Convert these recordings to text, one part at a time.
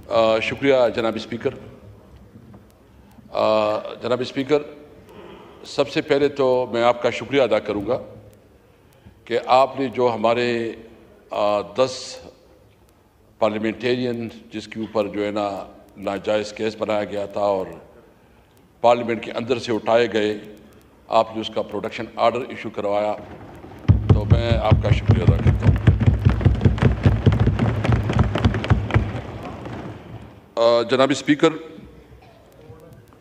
شکریہ جناب اسپیکر. جناب اسپیکر، سب سے پہلے تو میں آپ کا شکریہ ادا کروں گا کہ آپ نے جو ہمارے 10 پارلیمنٹیرین جس کے اوپر جو ہے نا ناجائز کیس بنایا گیا تھا اور پارلیمنٹ کے اندر سے اٹھائے گئے، آپ نے اس کا پروڈکشن آرڈر ایشو کروایا، تو میں آپ کا شکریہ ادا کرتا ہوں. جناب اسپیکر،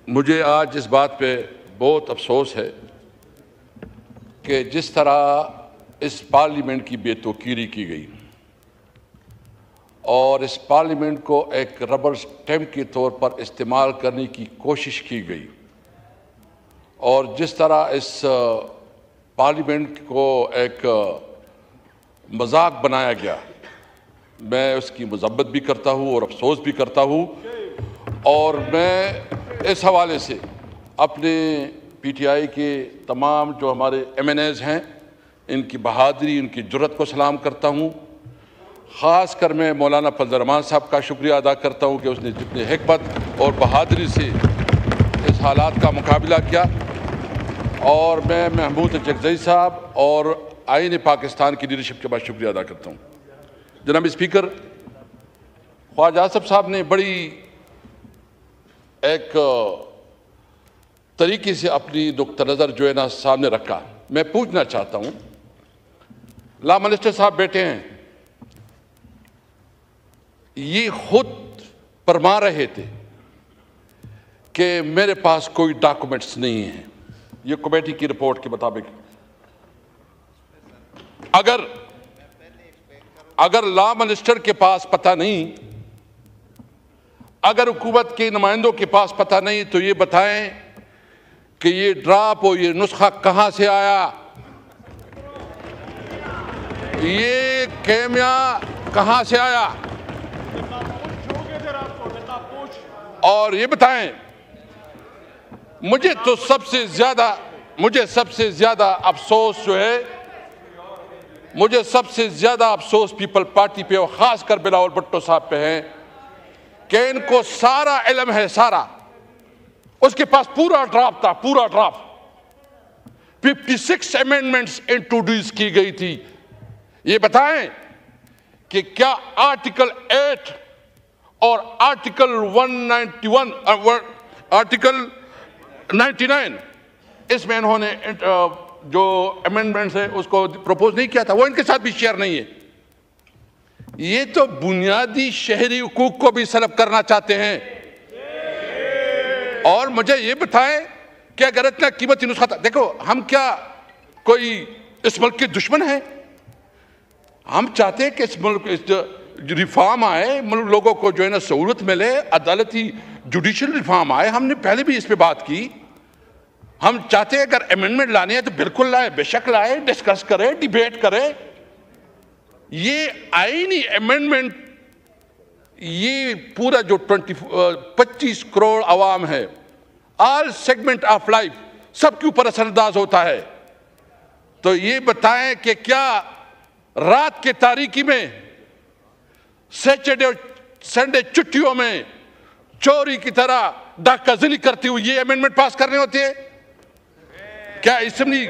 مجھے آج اس بات پہ بہت افسوس ہے کہ جس طرح اس پارلیمنٹ کی بے توقیری کی گئی اور اس پارلیمنٹ کو ایک ربر اسٹیمپ کے طور پر استعمال کرنے کی کوشش کی گئی اور جس طرح اس پارلیمنٹ کو ایک مذاق بنایا گیا، میں اس کی مذمت بھی کرتا ہوں اور افسوس بھی کرتا ہوں. اور میں اس حوالے سے اپنے پی ٹی آئی کے تمام جو ہمارے ایم این ایز ہیں، ان کی بہادری، ان کی جرأت کو سلام کرتا ہوں. خاص کر میں مولانا فضل الرحمان صاحب کا شکریہ ادا کرتا ہوں کہ اس نے جتنے حکمت اور بہادری سے اس حالات کا مقابلہ کیا. اور میں محمود چکزئی صاحب اور آئین پاکستان کی لیڈرشپ کے بعد شکریہ ادا کرتا ہوں. جناب اسپیکر، خواجہ آصف صاحب نے بڑی ایک طریقے سے اپنی نقطہ نظر جو ہے نا سامنے رکھا. میں پوچھنا چاہتا ہوں، لا منسٹر صاحب بیٹھے ہیں، یہ خود فرما رہے تھے کہ میرے پاس کوئی ڈاکومنٹس نہیں ہیں. یہ کمیٹی کی رپورٹ کے مطابق اگر لا منسٹر کے پاس پتہ نہیں، اگر حکومت کے نمائندوں کے پاس پتہ نہیں، تو یہ بتائیں کہ یہ ڈراپ اور یہ نسخہ کہاں سے آیا، یہ کیمیا کہاں سے آیا. اور یہ بتائیں، مجھے سب سے زیادہ افسوس جو ہے، مجھے سب سے زیادہ افسوس پیپل پارٹی پہ اور خاص کر بلاول بھٹو صاحب پہ ہے کہ ان کو سارا علم ہے، سارا. اس کے پاس پورا ڈرافٹ تھا، پورا ڈرافٹ. 56 امینڈمنٹس انٹروڈیوس کی گئی تھی. یہ بتائیں کہ کیا آرٹیکل 8 اور آرٹیکل 99 اس میں انہوں نے جو امینڈمنٹس ہے اس کو پروپوز نہیں کیا تھا، وہ ان کے ساتھ بھی شیئر نہیں ہے. یہ تو بنیادی شہری حقوق کو بھی سلب کرنا چاہتے ہیں. اور مجھے یہ بتائیں کہ اگر اتنا قیمتی نسخہ تھا، دیکھو ہم کیا کوئی اس ملک کے دشمن ہیں؟ ہم چاہتے ہیں کہ اس ملک ریفارم آئے، لوگوں کو جو ہے نا سہولت ملے، عدالتی جوڈیشل ریفارم آئے. ہم نے پہلے بھی اس پہ بات کی. ہم چاہتے ہیں اگر امینڈمنٹ لانے ہیں تو بالکل لائے، بے شک لائے، ڈسکس کرے، ڈیبیٹ کرے. یہ آئینی امینڈمنٹ، یہ پورا جو 25 کروڑ عوام ہے، آل سیگمنٹ آف لائف، سب کے اوپر اثر انداز ہوتا ہے. تو یہ بتائیں کہ کیا رات کے تاریکی میں، سیٹرڈے اور سنڈے چھٹیوں میں چوری کی طرح ڈاکہ زنی کرتے ہوئے یہ امینڈمنٹ پاس کرنے ہوتے ہیں؟ کیا اسمبلی،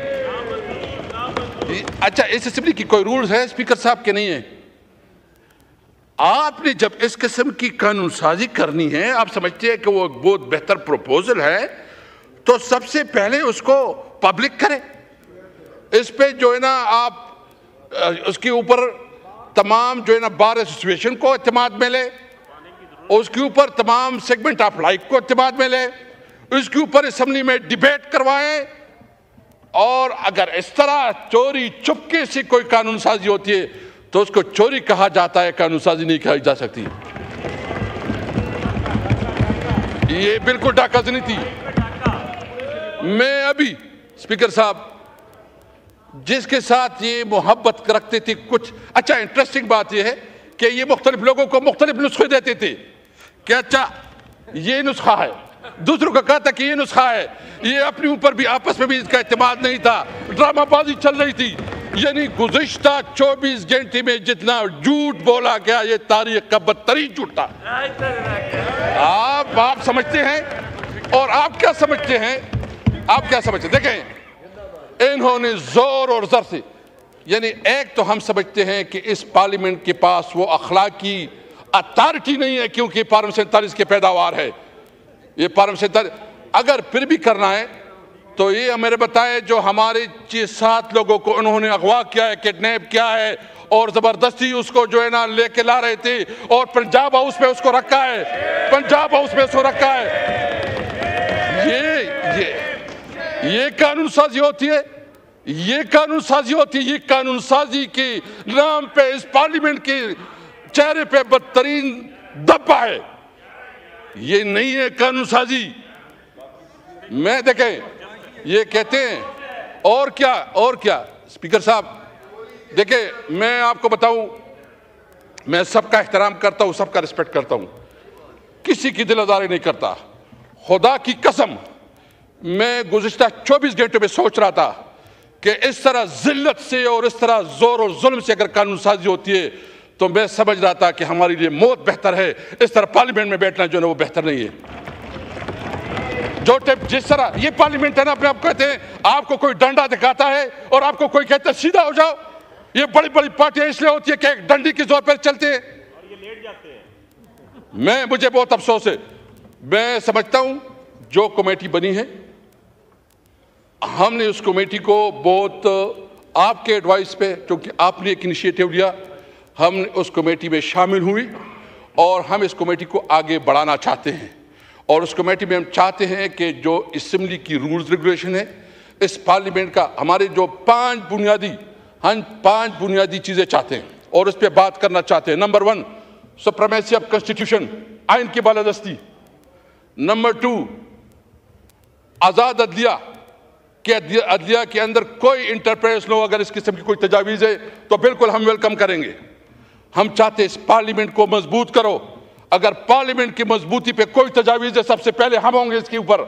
اچھا اس اسمبلی کی کوئی رولز ہے اسپیکر صاحب کے نہیں ہیں؟ آپ نے جب اس قسم کی قانون سازی کرنی ہے، آپ سمجھتے ہیں کہ وہ بہت بہتر پروپوزل ہے، تو سب سے پہلے اس کو پبلک کریں. اس پہ جو ہے نا آپ اس کے اوپر تمام جو ہے نا بار ایسوسیشن کو اعتماد ملے، اس کے اوپر تمام سیگمنٹ آف لائف کو اعتماد ملے، اس کے اوپر اسمبلی میں ڈیبیٹ کروائیں. اور اگر اس طرح چوری چپکے سے کوئی قانون سازی ہوتی ہے تو اس کو چوری کہا جاتا ہے، قانون سازی نہیں کہی جا سکتی. یہ بالکل ڈاکہ زنی تھی. میں ابھی اسپیکر صاحب جس کے ساتھ یہ محبت رکھتے تھے، کچھ اچھا انٹرسٹنگ بات یہ ہے کہ یہ مختلف لوگوں کو مختلف نسخے دیتے تھے کہ اچھا یہ نسخہ ہے، دوسروں کا کہا تھا کہ یہ نسخہ ہے. یہ اپنے اوپر بھی آپس میں بھی اس کا اعتماد نہیں تھا، ڈرامہ بازی چل رہی تھی. یعنی گزشتہ 24 گھنٹے میں جتنا جھوٹ بولا گیا یہ تاریخ کا بدترین جھوٹ تھا۔ آپ سمجھتے ہیں اور آپ کیا سمجھتے ہیں؟ دیکھیں انہوں نے زور اور زر سے، یعنی ایک تو ہم سمجھتے ہیں کہ اس پارلیمنٹ کے پاس وہ اخلاقی اتھارٹی نہیں ہے کیونکہ پارلیمنٹ 47 کی پیداوار ہے۔ یہ پارلیمنٹ 47 اگر پھر بھی کرنا ہے تو یہ ہمیں بتائے جو ہمارے 6-7 لوگوں کو انہوں نے اغوا کیا ہے، کڈنیپ کیا ہے اور زبردستی اس کو جو ہے نا لے کے لا رہے تھے اور پنجاب ہاؤس میں اس کو رکھا ہے، یہ قانون سازی ہوتی ہے، یہ قانون سازی کے نام پہ اس پارلیمنٹ کے چہرے پہ بدترین دبا ہے، یہ نہیں ہے قانون سازی۔ میں دیکھیں یہ کہتے ہیں اور کیا اسپیکر صاحب دیکھیں میں آپ کو بتاؤں، میں سب کا احترام کرتا ہوں، سب کا رسپیکٹ کرتا ہوں، کسی کی دل آزاری نہیں کرتا۔ خدا کی قسم میں گزشتہ 24 گھنٹوں میں سوچ رہا تھا کہ اس طرح ذلت سے اور اس طرح زور اور ظلم سے اگر قانون سازی ہوتی ہے تو میں سمجھ رہا تھا کہ ہمارے لیے موت بہتر ہے، اس طرح پارلیمنٹ میں بیٹھنا جو ہے وہ بہتر نہیں ہے۔ جس طرح یہ پارلیمنٹ ہے نا، اپنے آپ کہتے ہیں آپ کو کوئی ڈنڈا دکھاتا ہے اور آپ کو کوئی کہتا ہے سیدھا ہو جاؤ، یہ بڑی بڑی پارٹیاں اس لیے ہوتی ہے کہ ایک ڈنڈی کے زور پر چلتے ہیں۔ مجھے بہت افسوس ہے، میں سمجھتا ہوں جو کمیٹی بنی ہے ہم نے اس کمیٹی کو بہت آپ کے ایڈوائس پہ، کیونکہ آپ نے ایک انیشیٹو لیا، ہم اس کمیٹی میں شامل ہوئی اور ہم اس کمیٹی کو آگے بڑھانا چاہتے ہیں اور اس کمیٹی میں ہم چاہتے ہیں کہ جو اسمبلی کی رولز ریگولیشن ہے اس پارلیمنٹ کا، ہمارے جو 5 بنیادی چیزیں چاہتے ہیں اور اس پہ بات کرنا چاہتے ہیں۔ نمبر 1 سپریمیسی آف کنسٹیٹیوشن، آئین کی بالادستی۔ نمبر 2 آزاد عدلیہ، کہ عدلیہ کے اندر کوئی انٹرپریس نہ ہو، اگر اس قسم کی کوئی تجاویز ہے تو بالکل ہم ویلکم کریں گے۔ ہم چاہتے ہیں اس پارلیمنٹ کو مضبوط کرو، اگر پارلیمنٹ کی مضبوطی پہ کوئی تجاویز ہے سب سے پہلے ہم ہوں گے اس کے اوپر۔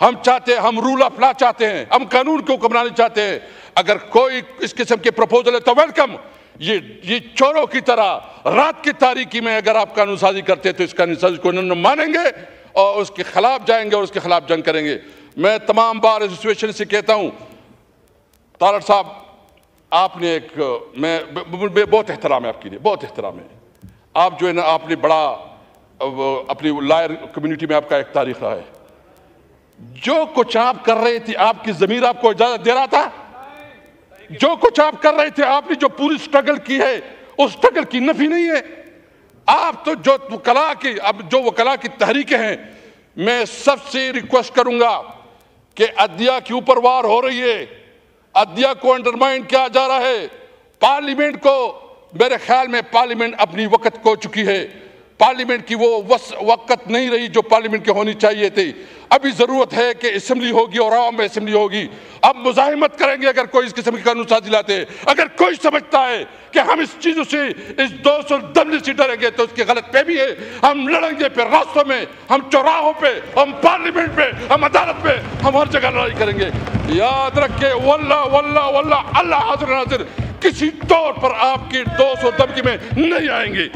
ہم چاہتے ہیں، ہم رول آف لا چاہتے ہیں، ہم قانون کو حکمرانی چاہتے ہیں۔ اگر کوئی اس قسم کے پروپوزل ہے تو ویلکم۔ یہ چوروں کی طرح رات کی تاریکی میں اگر آپ قانون سازی کرتے ہیں تو اس قانون سازی کو نہ مانیں گے اور اس کے خلاف جائیں گے اور اس کے خلاف جنگ کریں گے۔ میں تمام بار ایسوسیشن سے کہتا ہوں، طارڑ صاحب آپ نے میں بہت احترام ہے آپ کے لیے، بہت احترام ہے۔ آپ جو ہے نا آپ نے بڑا اپنی لائر کمیونٹی میں آپ کا ایک تاریخ رہا ہے۔ جو کچھ آپ کر رہے تھے آپ کی ضمیر آپ کو اجازت دے رہا تھا؟ جو کچھ آپ کر رہے تھے آپ نے جو پوری سٹرگل کی ہے اس سٹرگل کی نفی نہیں ہے۔ آپ تو جو وکلاء کی تحریکیں ہیں، میں سب سے ریکویسٹ کروں گا کہ عدلیہ کے اوپر وار ہو رہی ہے، عدلیہ کو انڈرمائن کیا جا رہا ہے، پارلیمنٹ کو، میرے خیال میں پارلیمنٹ اپنی وقت کھو چکی ہے، پارلیمنٹ کی وہ وقت نہیں رہی جو پارلیمنٹ کی ہونی چاہیے تھی۔ ابھی ضرورت ہے کہ اسمبلی ہوگی اور عوام میں اسمبلی ہوگی۔ اب مزاحمت کریں گے اگر کوئی اس قسم کی قانون سازی لاتے ہیں۔ اگر کوئی سمجھتا ہے کہ ہم اس چیزوں سے، اس دوست اور دمنے سے ڈریں گے تو اس کی غلط فہمی ہے۔ ہم لڑیں گے پھر راستوں میں، ہم چوراہوں پہ، ہم پارلیمنٹ پہ، ہم عدالت پہ، ہم ہر جگہ لڑائی کریں گے۔ یاد رکھیں واللہ واللہ واللہ اللہ حاضر ناظر کسی طور پر آپ کی دوست اور دمکی میں نہیں آئیں گے۔